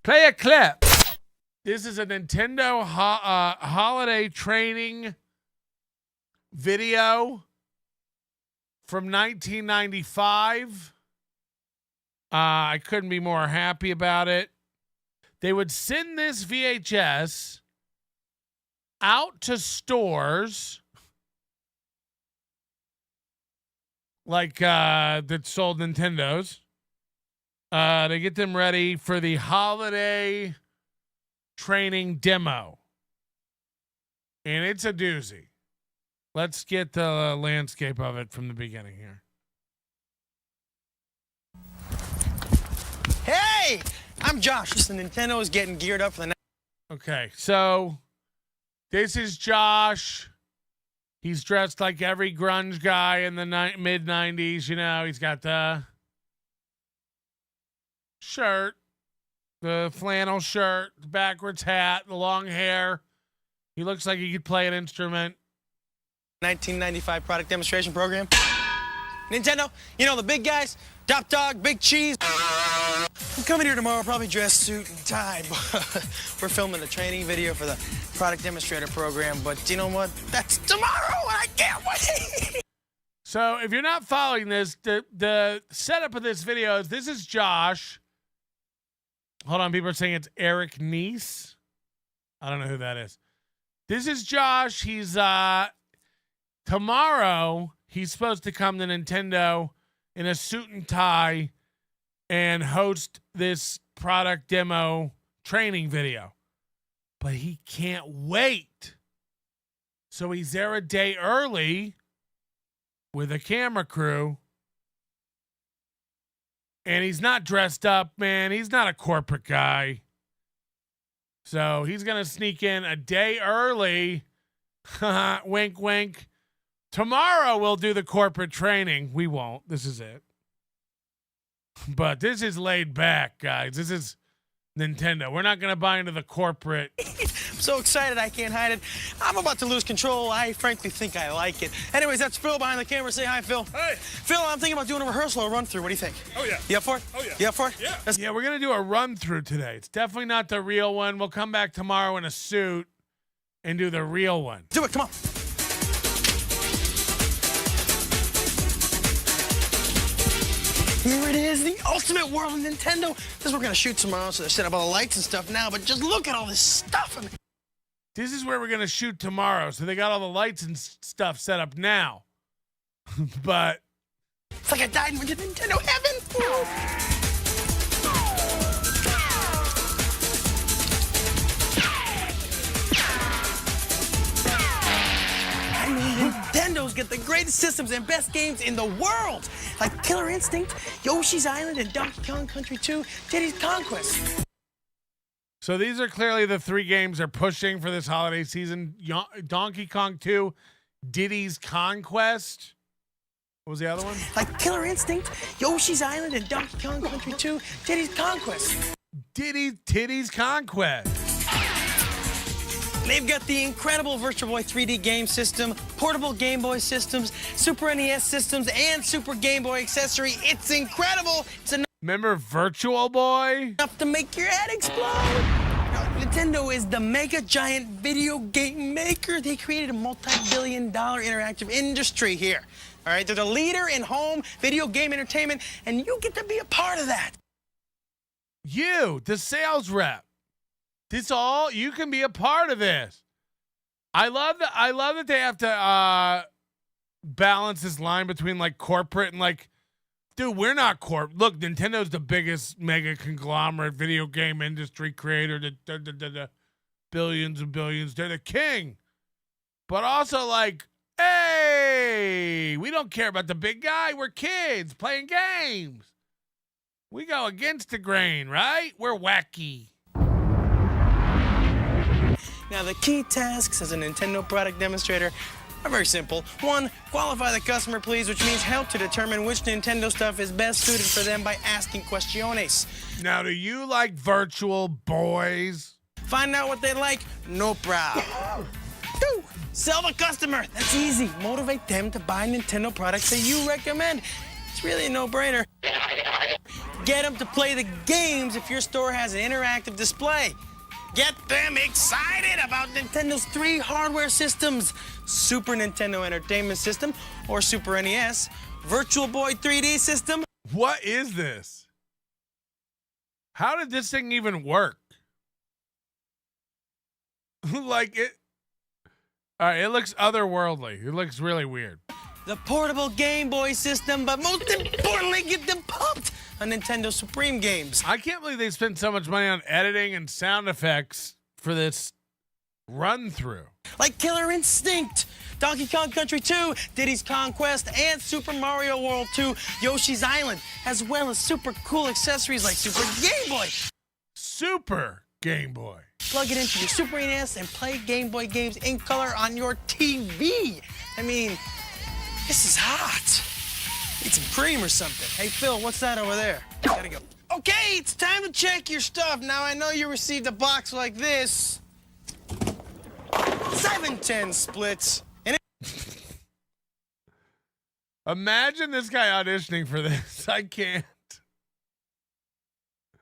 Play a clip. This is a Nintendo holiday training video from 1995. I couldn't be more happy about it. They would send this VHS out to stores like that sold Nintendos to get them ready for the holiday training demo. And it's a doozy. Let's get the landscape of it from the beginning here. Hey, I'm Josh. The Nintendo is getting geared up for the next. Okay, so this is Josh. He's dressed like every grunge guy in the mid-90s. You know, he's got the shirt, the flannel shirt, the backwards hat, the long hair. He looks like he could play an instrument. 1995 product demonstration program. Nintendo, you know the big guys, top dog, big cheese. I'm coming here tomorrow, probably dress suit and tie. We're filming a training video for the product demonstrator program, but you know what? That's tomorrow, and I can't wait. So if you're not following this, the setup of this video is this is Josh. Hold on, people are saying it's Eric Neese. I don't know who that is. This is Josh. He's tomorrow he's supposed to come to Nintendo in a suit and tie and host this product demo training video. But he can't wait. So he's there a day early with a camera crew. And he's not dressed up, man. He's not a corporate guy. So he's going to sneak in a day early. Wink, wink. Tomorrow we'll do the corporate training. We won't. This is it. But this is laid back, guys. This is Nintendo. We're not going to buy into the corporate. I'm so excited I can't hide it. I'm about to lose control. I frankly think I like it. Anyways, that's Phil behind the camera. Say hi, Phil. Hey. Phil, I'm thinking about doing a rehearsal or run-through. What do you think? Oh, yeah. You up for it? Oh, yeah. You up for it? Yeah. Let's Yeah, we're going to do a run through today. It's definitely not the real one. We'll come back tomorrow in a suit and do the real one. do it. Come on. Here it is, the ultimate world of Nintendo. This is what we're going to shoot tomorrow, so they're setting up all the lights and stuff now, but just look at all this stuff. I mean, This is where we're going to shoot tomorrow. So they got all the lights and stuff set up now. But it's like I died and went to Nintendo heaven. I mean, Nintendo's got the greatest systems and best games in the world, like Killer Instinct, Yoshi's Island, and Donkey Kong Country 2, Diddy's Conquest. so these are clearly the three games they're pushing for this holiday season. Donkey Kong 2, Diddy's Conquest. What was the other one? Like Killer Instinct, Yoshi's Island, and Donkey Kong Country 2, Diddy's Conquest. Titty's Conquest. They've got the incredible Virtual Boy 3D game system, portable Game Boy systems, Super NES systems, and Super Game Boy accessory. It's incredible. It's Remember Virtual Boy? enough to make your head explode. Now, Nintendo is the mega giant video game maker. They created a multi-billion-dollar interactive industry here. All right, they're the leader in home video game entertainment, and you get to be a part of that. You, the sales rep. You can be a part of this. I love that they have to balance this line between like corporate and like, dude, we're not corp. Look, Nintendo's the biggest mega conglomerate video game industry creator. The billions and billions. They're the king. But also like, hey, we don't care about the big guy. We're kids playing games. We go against the grain, right? We're wacky. Now, the key tasks as a Nintendo product demonstrator are very simple. 1, qualify the customer, please, which means help to determine which Nintendo stuff is best suited for them by asking questiones. Now, do you like Virtual Boys? Find out what they like, no problem. 2, sell the customer. That's easy. Motivate them to buy Nintendo products that you recommend. It's really a no-brainer. Get them to play the games if your store has an interactive display. Get them excited about Nintendo's 3 hardware systems: Super Nintendo Entertainment System or Super NES, Virtual Boy 3D System. What is this? How did this thing even work? Like it. All right, it looks otherworldly. It looks really weird. The portable Game Boy system, but most importantly, get them pumped on Nintendo Supreme games. I can't believe they spent so much money on editing and sound effects for this run through. Like Killer Instinct, Donkey Kong Country 2, Diddy's Conquest, and Super Mario World 2, Yoshi's Island, as well as super cool accessories like Super Game Boy. Super Game Boy. Plug it into your Super NES and play Game Boy games in color on your TV. I mean, this is hot. Need some cream or something. Hey, Phil, what's that over there? Gotta go. Okay, it's time to check your stuff. Now, I know you received a box like this. 7-10 splits. And Imagine this guy auditioning for this. I can't.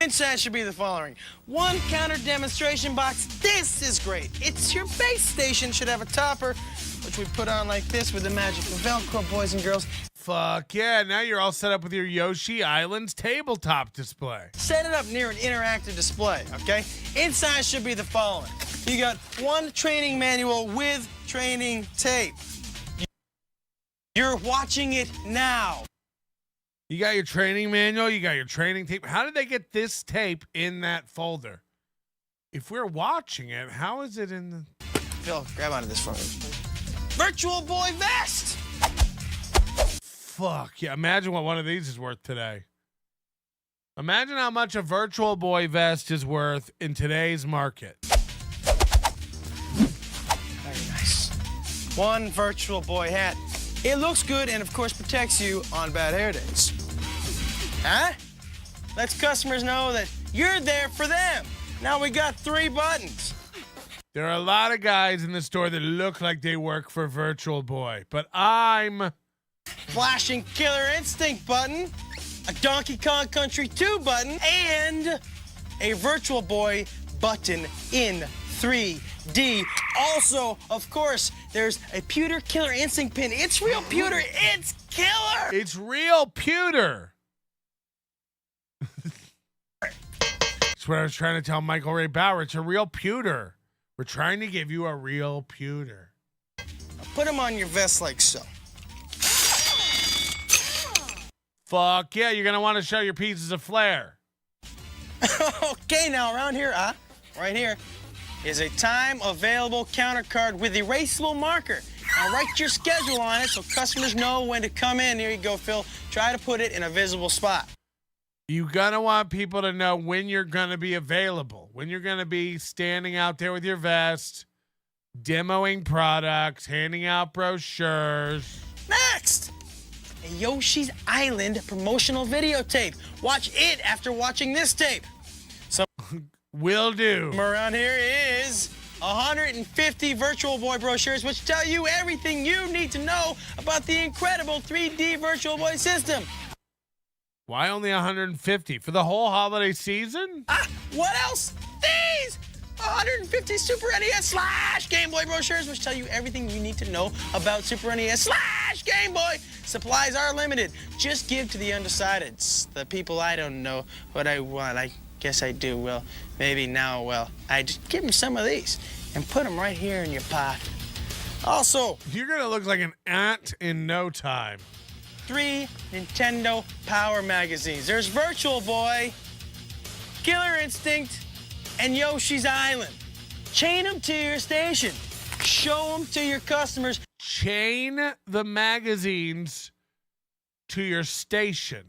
inside should be the following. 1 counter demonstration box. This is great. It's your base station. Should have a topper, which we put on like this with the magic of Velcro, boys and girls. Fuck yeah, now you're all set up with your Yoshi Island's tabletop display. Set it up near an interactive display, okay? Inside should be the following. You got 1 training manual with training tape. You're watching it now. You got your training manual, you got your training tape. How did they get this tape in that folder? If we're watching it, how is it in the... Phil, grab onto this for me. Virtual Boy vest! Fuck yeah, imagine what one of these is worth today. Imagine how much a Virtual Boy vest is worth in today's market. Very nice. 1 Virtual Boy hat. It looks good and, of course, protects you on bad hair days. Huh? Lets customers know that you're there for them. Now we got 3 buttons. There are a lot of guys in the store that look like they work for Virtual Boy, but I'm... Flashing Killer Instinct button, a Donkey Kong Country 2 button, and a Virtual Boy button in 3D. Also, of course, there's a pewter Killer Instinct pin. It's real pewter. It's killer. It's real pewter. That's what I was trying to tell Michael Ray Bauer. It's a real pewter. We're trying to give you a real pewter. Put them on your vest like so. Fuck yeah, you're going to want to show your pieces of flair. Okay, now around here, right here, is a time available counter card with erasable marker. Now write your schedule on it so customers know when to come in. Here you go, Phil. Try to put it in a visible spot. You're going to want people to know when you're going to be available, when you're going to be standing out there with your vest, demoing products, handing out brochures. Next, a Yoshi's Island promotional videotape. Watch it after watching this tape. Will do. Around here is 150 Virtual Boy brochures, which tell you everything you need to know about the incredible 3D Virtual Boy system. Why only 150? For the whole holiday season? What else? These 150 Super NES / Game Boy brochures, which tell you everything you need to know about Super NES / Game Boy. Supplies are limited. Just give to the undecided. The people I don't know what I want. I guess I do. Well, maybe now, well, I just give them some of these and put them right here in your pocket. Also, You're going to look like an ant in no time. 3 Nintendo Power magazines. There's Virtual Boy, Killer Instinct, and Yoshi's Island. Chain them to your station. Show them to your customers. Chain the magazines to your station.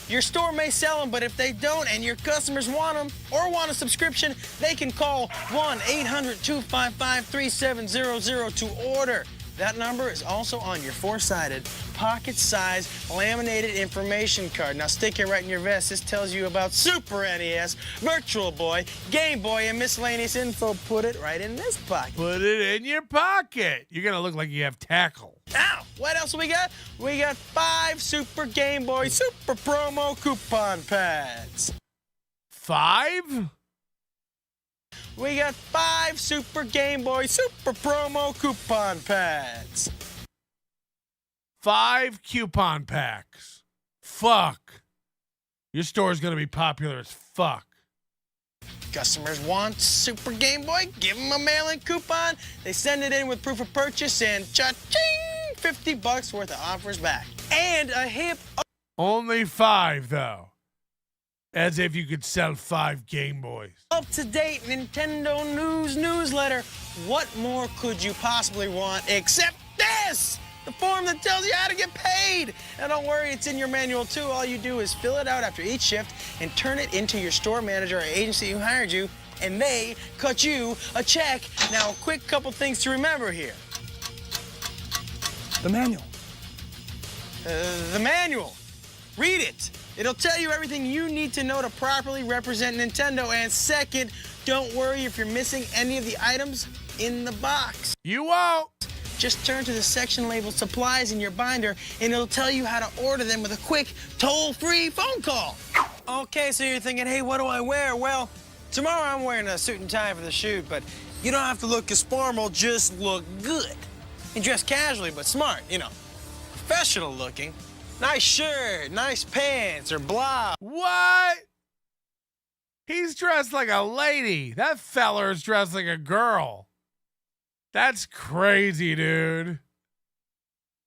Your store may sell them, but if they don't and your customers want them or want a subscription, they can call 1-800-255-3700 to order. That number is also on your four-sided, pocket-sized, laminated information card. Now stick it right in your vest. This tells you about Super NES, Virtual Boy, Game Boy, and miscellaneous info. Put it right in this pocket. Put it in your pocket. You're going to look like you have tackle. Now, what else we got? We got 5 Super Game Boy Super Promo coupon pads. 5? We got 5 Super Game Boy Super Promo coupon pads. 5 coupon packs. Fuck. Your store's going to be popular as fuck. Customers want Super Game Boy, give them a mail-in coupon. They send it in with proof of purchase and cha-ching, $50 worth of offers back. And a hip... Only 5, though. As if you could sell 5 Game Boys. Up-to-date Nintendo news newsletter. What more could you possibly want except this? The form that tells you how to get paid. And don't worry, it's in your manual too. All you do is fill it out after each shift and turn it into your store manager or agency who hired you, and they cut you a check. Now, a quick couple things to remember here. The manual. The manual. Read it. It'll tell you everything you need to know to properly represent Nintendo. And second, don't worry if you're missing any of the items in the box. You won't. Just turn to the section labeled supplies in your binder, and it'll tell you how to order them with a quick, toll-free phone call. Okay, so you're thinking, hey, what do I wear? Well, tomorrow I'm wearing a suit and tie for the shoot, but you don't have to look as formal, just look good. And dress casually, but smart, you know, professional looking. Nice shirt, nice pants, or blah. What? He's dressed like a lady. That feller's dressed like a girl. That's crazy, dude.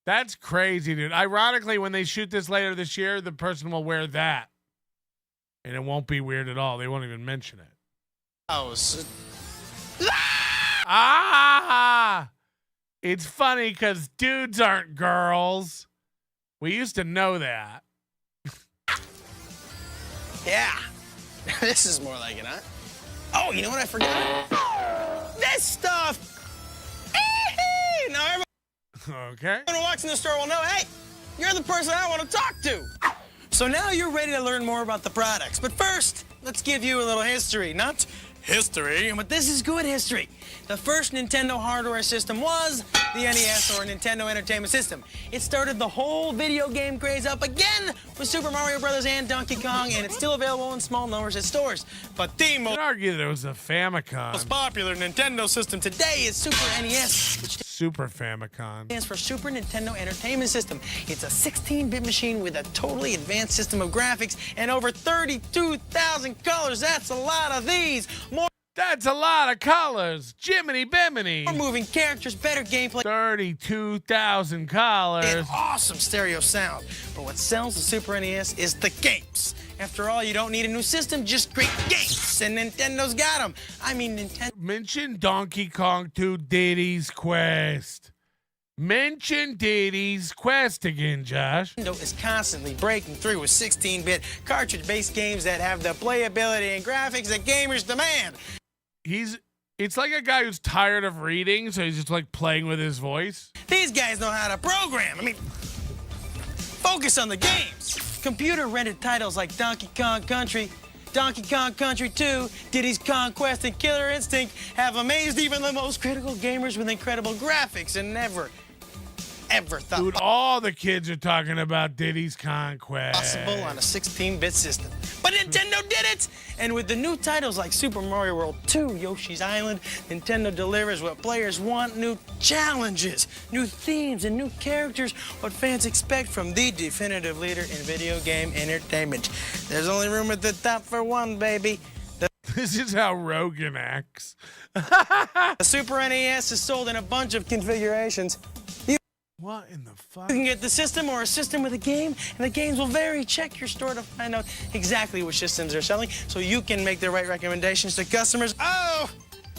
That's crazy, dude. Ironically, when they shoot this later this year, the person will wear that. And it won't be weird at all. They won't even mention it. Ah! It's funny because dudes aren't girls. We used to know that. Yeah. This is more like it, huh? Oh, you know what I forgot? This stuff! Now everyone Okay. who walks in the store will know, hey, you're the person I want to talk to. So now you're ready to learn more about the products. But first, let's give you a little history. Not history, but this is good history. The first Nintendo hardware system was the NES, or Nintendo Entertainment System. It started the whole video game craze up again with Super Mario Bros. And Donkey Kong, and it's still available in small numbers at stores. But the You could argue that it was a Famicom. most popular Nintendo system today is Super NES, which Super Famicom. stands for Super Nintendo Entertainment System. It's a 16-bit machine with a totally advanced system of graphics and over 32,000 colors. That's a lot of these. More That's a lot of colors. Jiminy Bimini. moving characters, better gameplay, 32,000 colors. and awesome stereo sound. But what sells the Super NES is the games. After all, you don't need a new system, just great games. And Nintendo's got them. I mean, Nintendo Mention Donkey Kong 2 Diddy's Quest. Mention Diddy's Quest again, Josh. is constantly breaking through with 16-bit cartridge-based games that have the playability and graphics that gamers demand. It's like a guy who's tired of reading, so he's just like playing with his voice. These guys know how to program. I mean, focus on the games. Computer-rendered titles like Donkey Kong Country, Donkey Kong Country 2, Diddy's Conquest, and Killer Instinct have amazed even the most critical gamers with incredible graphics and never, ever thought Dude, all the kids are talking about Diddy's Conquest. possible on a 16-bit system. But Nintendo did it! And with the new titles like Super Mario World 2, Yoshi's Island, Nintendo delivers what players want: new challenges, new themes, and new characters, what fans expect from the definitive leader in video game entertainment. There's only room at the top for one, baby. This is how Rogan acts. The Super NES is sold in a bunch of configurations. What in the fuck? You can get the system or a system with a game, and the games will vary. Check your store to find out exactly which systems they're selling so you can make the right recommendations to customers. Oh,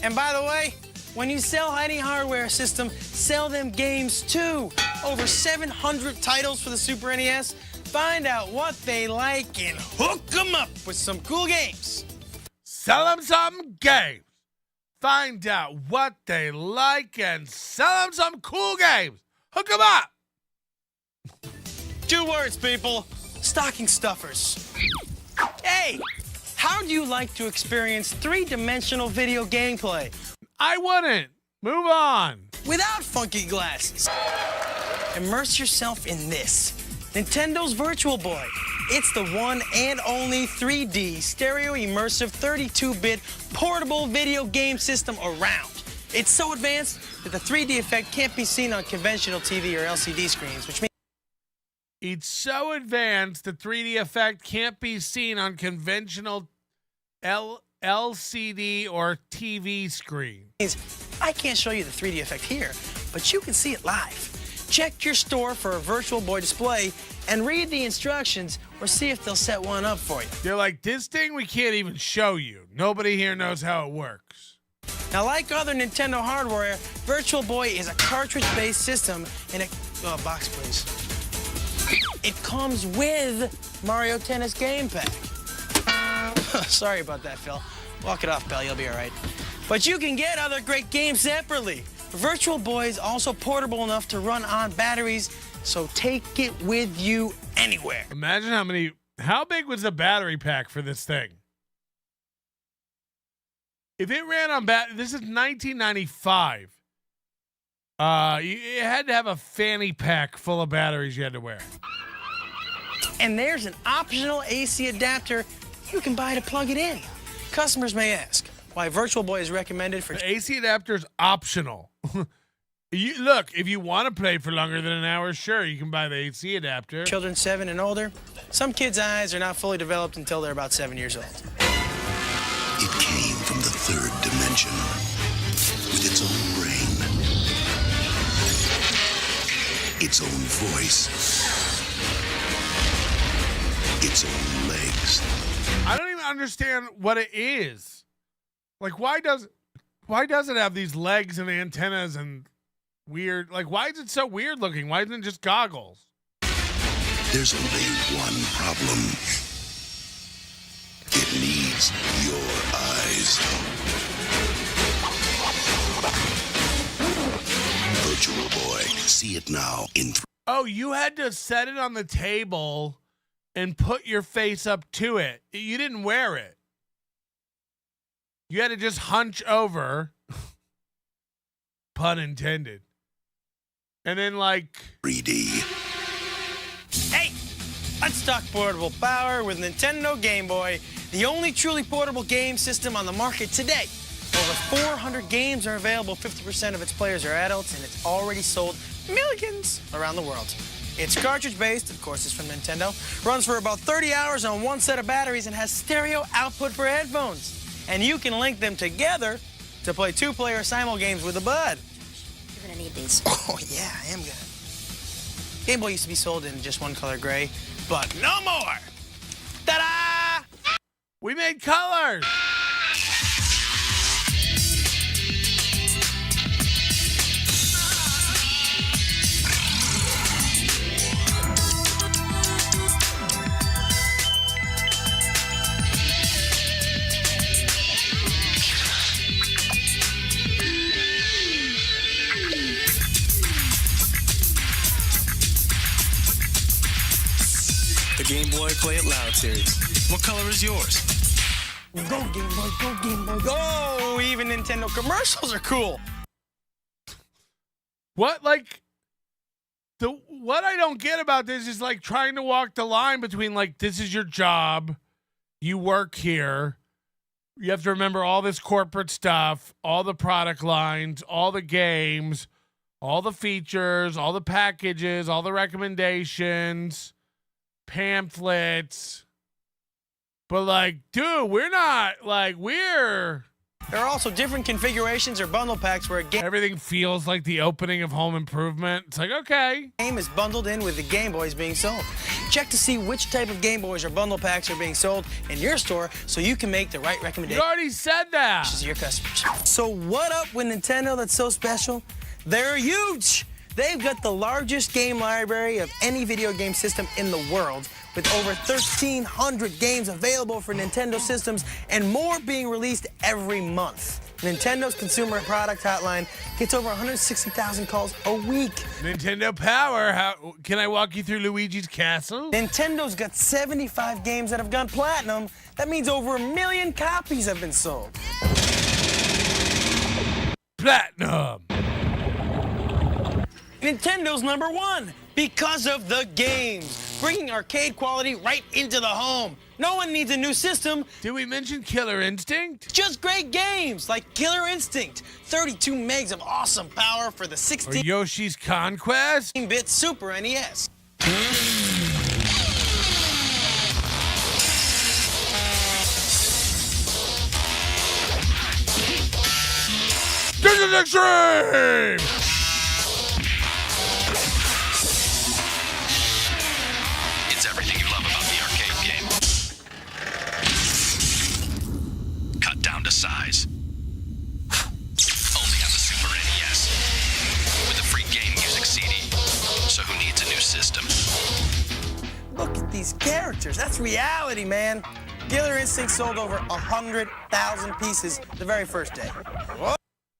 and by the way, when you sell any hardware system, sell them games too. Over 700 titles for the Super NES. Find out what they like and hook them up with some cool games. Sell them some games. Find out what they like and sell them some cool games. Hook them up. 2 words, people. Stocking stuffers. Hey, how do you like to experience 3-dimensional video gameplay I wouldn't. Move on. without funky glasses? Immerse yourself in this. Nintendo's Virtual Boy. It's the one and only 3D stereo immersive 32-bit portable video game system around. It's so advanced that the 3D effect can't be seen on conventional TV or LCD screens, which means It's so advanced, the 3D effect can't be seen on conventional LCD or TV screen. I can't show you the 3D effect here, but you can see it live. Check your store for a Virtual Boy display and read the instructions or see if they'll set one up for you. They're like, this thing we can't even show you. Nobody here knows how it works. Now, like other Nintendo hardware, Virtual Boy is a cartridge-based system and it... Oh, box, please. It comes with Mario Tennis Game Pack. Sorry about that, Phil. Walk it off, pal. You'll be all right. But you can get other great games separately. Virtual Boy is also portable enough to run on batteries, so take it with you anywhere. Imagine how big was the battery pack for this thing? If it ran on this is 1995. It had to have a fanny pack full of batteries you had to wear. And there's an optional AC adapter you can buy to plug it in. Customers may ask why Virtual Boy is recommended for... The AC adapter is optional. Look, if you want to play for longer than an hour, sure, you can buy the AC adapter. Children 7 and older. Some kids' eyes are not fully developed until they're about 7 years old. It came from the 3rd dimension with its own brain, its own voice, its own legs. I don't even understand what it is. Like, why does it have these legs and antennas and weird? Like, why is it so weird looking? Why isn't it just goggles? There's only one problem. It needs your eyes. Virtual Boy. See it now in Oh, you had to set it on the table and put your face up to it. You didn't wear it. You had to just hunch over. Pun intended. And then, like... 3D. Hey, let's talk portable power with Nintendo Game Boy, the only truly portable game system on the market today. Over 400 games are available, 50% of its players are adults, and it's already sold millions around the world. It's cartridge-based, of course it's from Nintendo, runs for about 30 hours on one set of batteries, and has stereo output for headphones. And you can link them together to play 2-player simul games with a bud. You're gonna need these. Oh, yeah, I am gonna. Game Boy used to be sold in just one color gray, but no more! Ta-da! We made colors. The Game Boy Play It Loud series. What color is yours? Go Game Boy, go Game Boy, go! Even Nintendo commercials are cool. What, like, what I don't get about this is like trying to walk the line between like, this is your job, you work here, you have to remember all this corporate stuff, all the product lines, all the games, all the features, all the packages, all the recommendations, pamphlets. But like, dude, we're not like we're. There are also different configurations or bundle packs where a Everything feels like the opening of Home Improvement. It's like, okay. game is bundled in with the Game Boys being sold. Check to see which type of Game Boys or bundle packs are being sold in your store so you can make the right You recommendations already said that. to your customers. So what up with Nintendo that's so special? They're huge. They've got the largest game library of any video game system in the world, with over 1,300 games available for Nintendo systems and more being released every month. Nintendo's consumer product hotline gets over 160,000 calls a week. Nintendo Power. How can I walk you through Luigi's Castle? Nintendo's got 75 games that have gone platinum. That means over 1 million copies have been sold. Platinum. Nintendo's #1 because of the games, bringing arcade quality right into the home. No one needs a new system, Did we mention Killer Instinct? just great games like Killer Instinct, 32 megs of awesome power for the Or 16-bit Yoshi's Conquest? Super NES. This is extreme! It's everything you love about the arcade game. Cut down to size. Only on the Super NES. With a free game music CD. So who needs a new system? Look at these characters. That's reality, man. Killer Instinct sold over 100,000 pieces the very first day.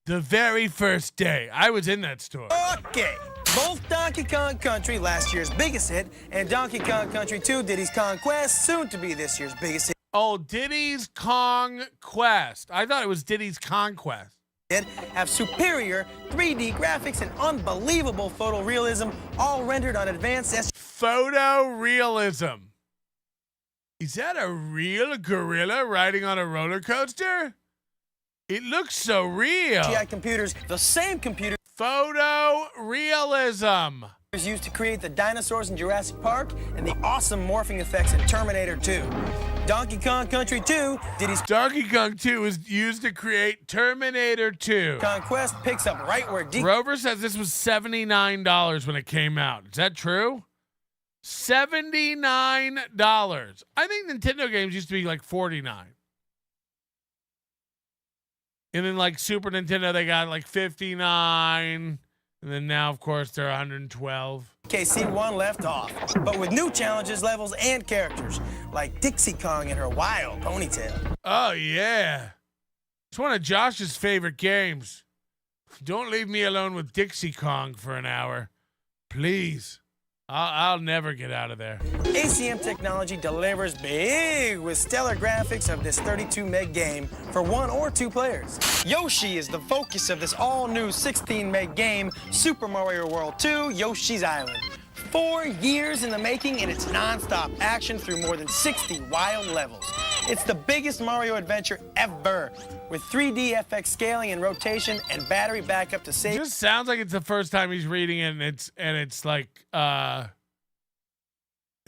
The very first day. I was in that store. Okay. Both Donkey Kong Country, last year's biggest hit, and Donkey Kong Country 2, Diddy's Kong Quest, soon to be this year's biggest Oh, Diddy's Kong Quest. I thought it was Diddy's Conquest. hit, have superior 3D graphics and unbelievable photorealism, all rendered on advanced Photorealism. Is that a real gorilla riding on a roller coaster? It looks so real. SGI computers, the same computers Photorealism. used to create the dinosaurs in Jurassic Park and the awesome morphing effects in Terminator 2. Donkey Kong Country 2, Diddy's Donkey Kong 2 was used to create Terminator 2. Conquest picks up right where Rover says this was $79 when it came out. Is that true? $79. I think Nintendo games used to be like $49. And then like Super Nintendo, they got like $59. And then now, of course, they're $112. KC1 left off, but with new challenges, levels, and characters, like Dixie Kong and her wild ponytail. Oh, yeah. It's one of Josh's favorite games. Don't leave me alone with Dixie Kong for an hour. Please. I'll never get out of there. ACM Technology delivers big with stellar graphics of this 32 meg game for 1 or 2 players. Yoshi is the focus of this all-new 16 meg game, Super Mario World 2 Yoshi's Island. 4 years in the making, and it's non-stop action through more than 60 wild levels. It's the biggest Mario adventure ever, with 3D FX scaling and rotation and battery backup to It save. just sounds like it's the first time he's reading it, and it's like and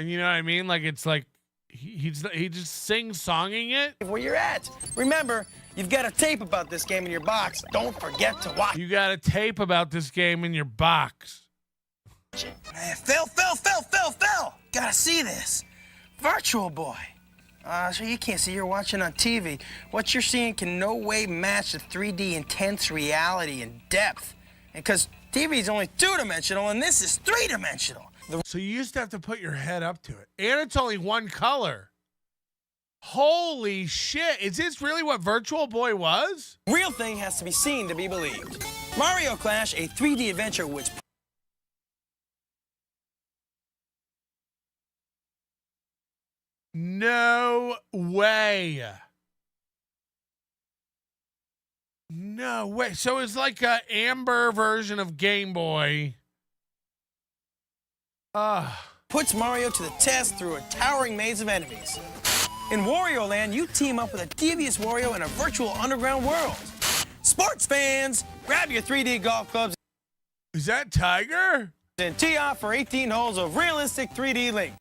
you know what I mean? Like it's like he just sing-songing it. Where you're at. Remember, you've got a tape about this game in your box. Don't forget to watch You got a tape about this game in your box. it. Phil. Gotta see this. Virtual Boy. So you can't see, you're watching on TV. What you're seeing can no way match the 3D intense reality and depth. And because TV is only 2-dimensional and this is 3-dimensional. So you used to have to put your head up to it. And it's only one color. Holy shit. Is this really what Virtual Boy was? Real thing has to be seen to be believed. Mario Clash, a 3D adventure which No way. No way. So it's like a amber version of Game Boy. puts Mario to the test through a towering maze of enemies. In Wario Land, you team up with a devious Wario in a virtual underground world. Sports fans, grab your 3D golf clubs Is that Tiger? and tee off for 18 holes of realistic 3D Link.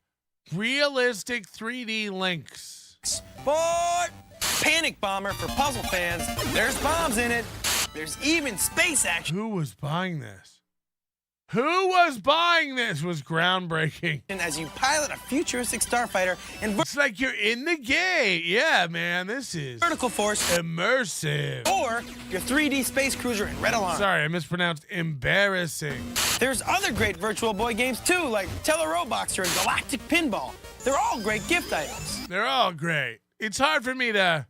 Realistic 3D links. Sport! Panic Bomber for puzzle fans. There's bombs in it. There's even space action Who was buying this? Who was buying this was groundbreaking. as you pilot a futuristic starfighter in It's like you're in the game. Yeah, man, this is vertical force, immersive. or your 3D space cruiser in Red Alarm. Sorry, I mispronounced embarrassing. There's other great Virtual Boy games too, like Teleroboxer and Galactic Pinball. They're all great gift items. They're all great. It's hard for me to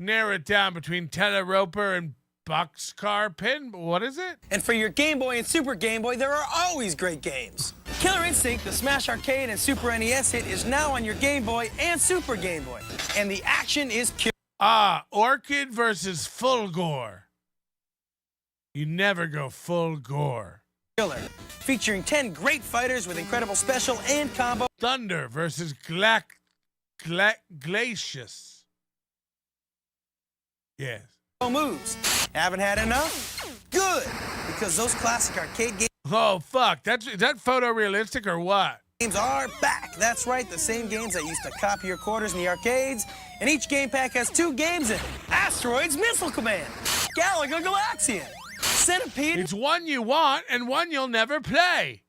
narrow it down between Teleroper and boxcar pin. What is it? And for your Game Boy and Super Game Boy, there are always great games. Killer Instinct, the Smash Arcade and Super NES hit, is now on your Game Boy and Super Game Boy. And the action is Orchid versus Full Gore. You never go full gore. killer. Featuring 10 great fighters with incredible special and combo. Thunder versus Glacius. Yes. Moves. Haven't had enough? Good, because those classic arcade Oh, fuck. Is that photorealistic or what? games are back. That's right, the same games that used to copy your quarters in the arcades. And each game pack has 2 games in it. Asteroids Missile Command, Galaga Galaxian, Centipede. It's one you want and one you'll never play.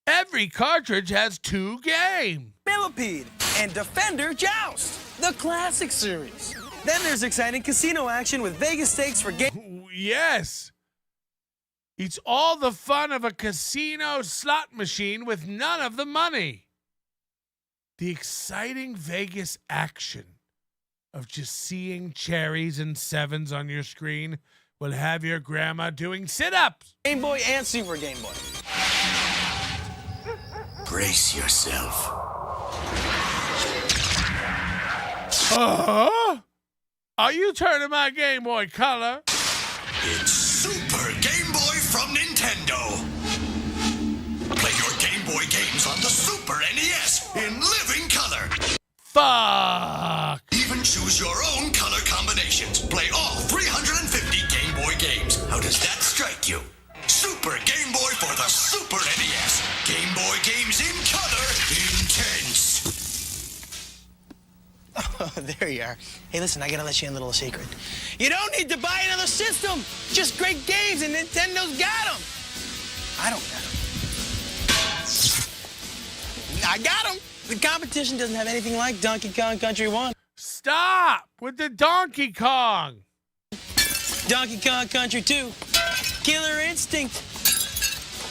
Every cartridge has 2 games. Millipede, and Defender Joust, the classic series. Then there's exciting casino action with Vegas stakes for game. Yes. It's all the fun of a casino slot machine with none of the money. The exciting Vegas action of just seeing cherries and 7s on your screen will have your grandma doing sit-ups. Game Boy and Super Game Boy. Brace yourself. Are you turning my Game Boy color? It's Super Game Boy from Nintendo. Play your Game Boy games on the Super NES in living color. Fuck. Even choose your own color combinations. Play all 350 Game Boy games. How does that strike you? Super Game Boy for the Super NES. Game Boy games in color, intense. Oh, there you are. Hey, listen, I gotta let you in a little secret. You don't need to buy another system. Just great games, and Nintendo's got them. I don't got them. I got them. The competition doesn't have anything like Donkey Kong Country 1. Stop with the Donkey Kong. Donkey Kong Country 2. Killer Instinct.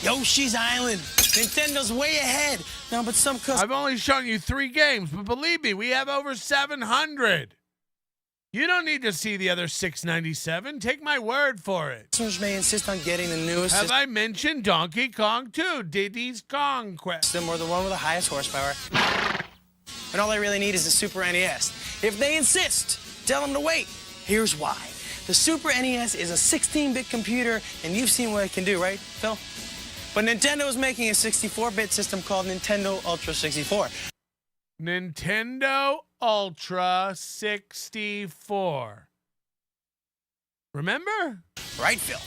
Yoshi's Island. Nintendo's way ahead. No, but some I've only shown you 3 games, but believe me, we have over 700. You don't need to see the other 697. Take my word for it. customers may insist on getting the newest Have I mentioned Donkey Kong 2, Diddy's Kong Quest? system or the one with the highest horsepower. And all they really need is the Super NES. If they insist, tell them to wait. Here's why. The Super NES is a 16-bit computer, and you've seen what it can do, right, Phil? But Nintendo is making a 64-bit system called Nintendo Ultra 64. Nintendo Ultra 64. Remember? Right, Phil?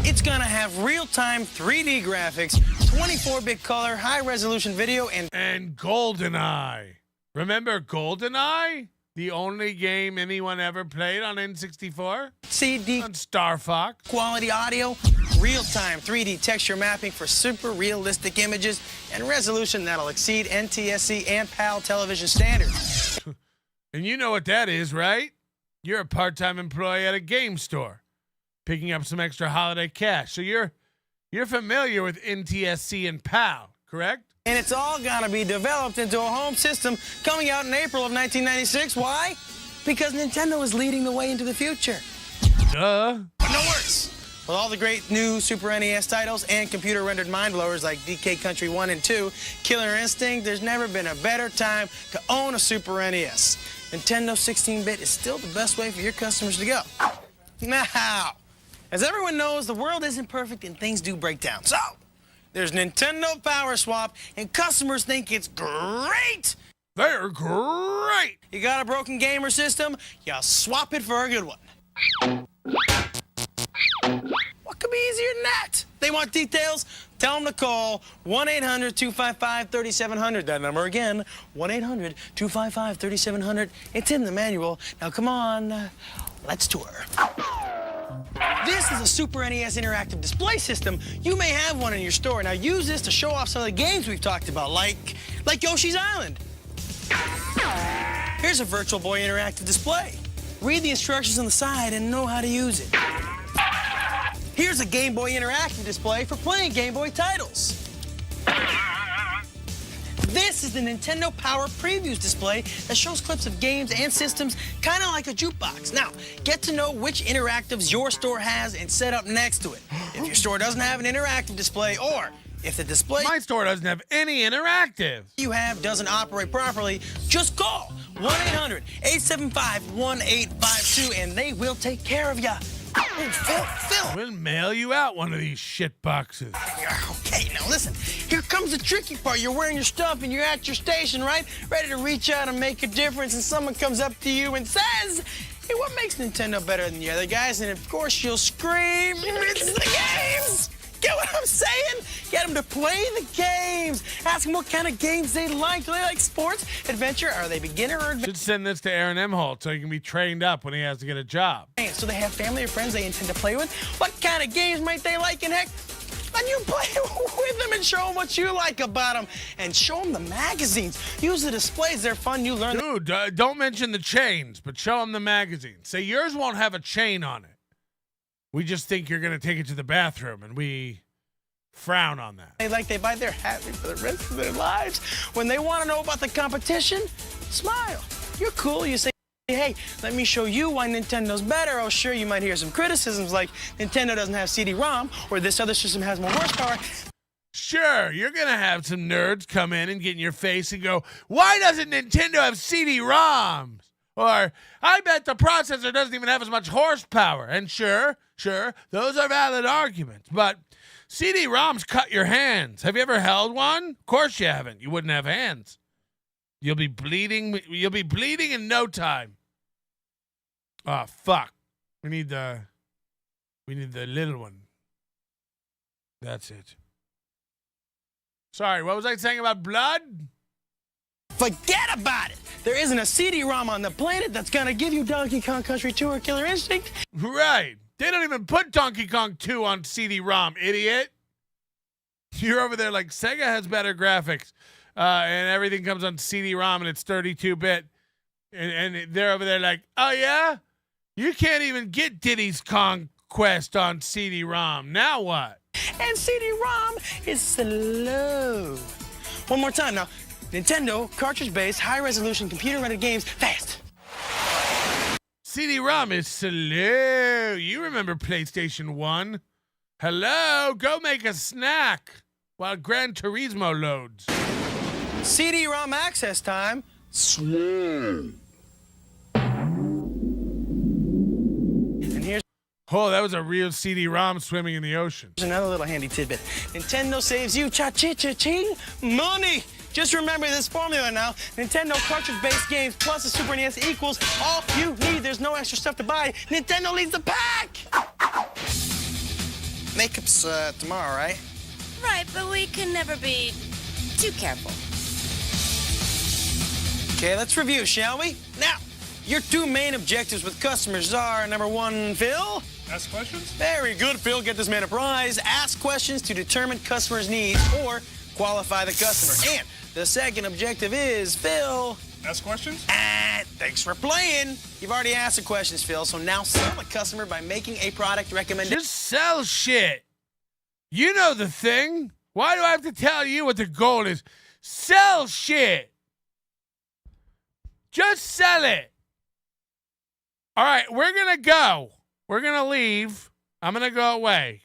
It's gonna have real-time 3D graphics, 24-bit color, high-resolution video, And GoldenEye. Remember GoldenEye? The only game anyone ever played on N64? CD On Star Fox. quality audio, real-time 3D texture mapping for super realistic images, and resolution that'll exceed NTSC and PAL television standards. And you know what that is, right? You're a part-time employee at a game store, picking up some extra holiday cash. So you're familiar with NTSC and PAL, correct? And it's all gonna be developed into a home system coming out in April of 1996. Why? Because Nintendo is leading the way into the future. Duh. But no worries. With all the great new Super NES titles and computer-rendered mind-blowers like DK Country 1 and 2, Killer Instinct, there's never been a better time to own a Super NES. Nintendo 16-bit is still the best way for your customers to go. Now, as everyone knows, the world isn't perfect and things do break down. So, there's Nintendo Power Swap, and customers think it's great. They're great. You got a broken gamer system, you swap it for a good one. What could be easier than that? They want details? Tell them to call 1-800-255-3700. That number again, 1-800-255-3700. It's in the manual. Now, come on, let's tour. This is a Super NES interactive display system. You may have one in your store. Now, use this to show off some of the games we've talked about, like Yoshi's Island. Here's a Virtual Boy interactive display. Read the instructions on the side and know how to use it. Here's a Game Boy interactive display for playing Game Boy titles. This This is the Nintendo Power Previews display that shows clips of games and systems, kind of like a jukebox. Now, get to know which interactives your store has and set up next to it. If your store doesn't have an interactive display, or if the display My store doesn't have any interactive. you have doesn't operate properly, just call 1-800-875-1852 and they will take care of you. Phil. We'll mail you out one of these shit boxes. Okay, now listen. Here comes the tricky part. You're wearing your stuff and you're at your station, right? Ready to reach out and make a difference, and someone comes up to you and says, hey, what makes Nintendo better than the other guys? And of course you'll scream, it's the games! Get what I'm saying? Get them to play the games. Ask them what kind of games they like. Do they like sports, adventure? Are they beginner or advanced? Should send this to Aaron Emholt so he can be trained up when he has to get a job. So they have family or friends they intend to play with? What kind of games might they like? And heck, then you play with them and show them what you like about them. And show them the magazines. Use the displays. They're fun. You learn. Dude, don't mention the chains, but show them the magazine. Say yours won't have a chain on it. We just think you're going to take it to the bathroom, and we frown on that. They buy their happy for the rest of their lives. When they want to know about the competition, smile. You're cool. You say, hey, let me show you why Nintendo's better. Oh, sure, you might hear some criticisms like Nintendo doesn't have CD-ROM or this other system has more horsepower. Sure, you're going to have some nerds come in and get in your face and go, why doesn't Nintendo have CD-ROMs? Or, I bet the processor doesn't even have as much horsepower. And sure, those are valid arguments. But CD-ROMs cut your hands. Have you ever held one? Of course you haven't. You wouldn't have hands. You'll be bleeding in no time. Oh, fuck. We need the little one. That's it. Sorry, what was I saying about blood? Forget about it. There isn't a CD-ROM on the planet that's gonna give you Donkey Kong Country 2 or Killer Instinct. Right. They don't even put Donkey Kong 2 on CD-ROM, idiot. You're over there like Sega has better graphics, and everything comes on CD-ROM and it's 32-bit. And they're over there like, oh yeah? You can't even get Diddy's Kong Quest on CD-ROM. Now what? And CD-ROM is slow. One more time now. Nintendo, cartridge-based, high-resolution, computer-rendered games, fast. CD-ROM is slow. You remember PlayStation 1? Hello, go make a snack while Gran Turismo loads. CD-ROM access time, slow. And here's Oh, that was a real CD-ROM swimming in the ocean. another little handy tidbit. Nintendo saves you cha-ching money. Just remember this formula now. Nintendo cartridge-based games plus the Super NES equals all you need. There's no extra stuff to buy. Nintendo leads the pack. Makeup's tomorrow, right? Right, but we can never be too careful. Okay, let's review, shall we? Now, your two main objectives with customers are, number one, Phil. Ask questions? Very good, Phil. Get this man a prize. Ask questions to determine customers' needs or qualify the customer. And the second objective is, Phil. Ask questions? Thanks for playing. You've already asked the questions, Phil, so now sell the customer by making a product recommendation. Just sell shit. You know the thing. Why do I have to tell you what the goal is? Sell shit. Just sell it. All right, we're going to go. We're going to leave. I'm going to go away.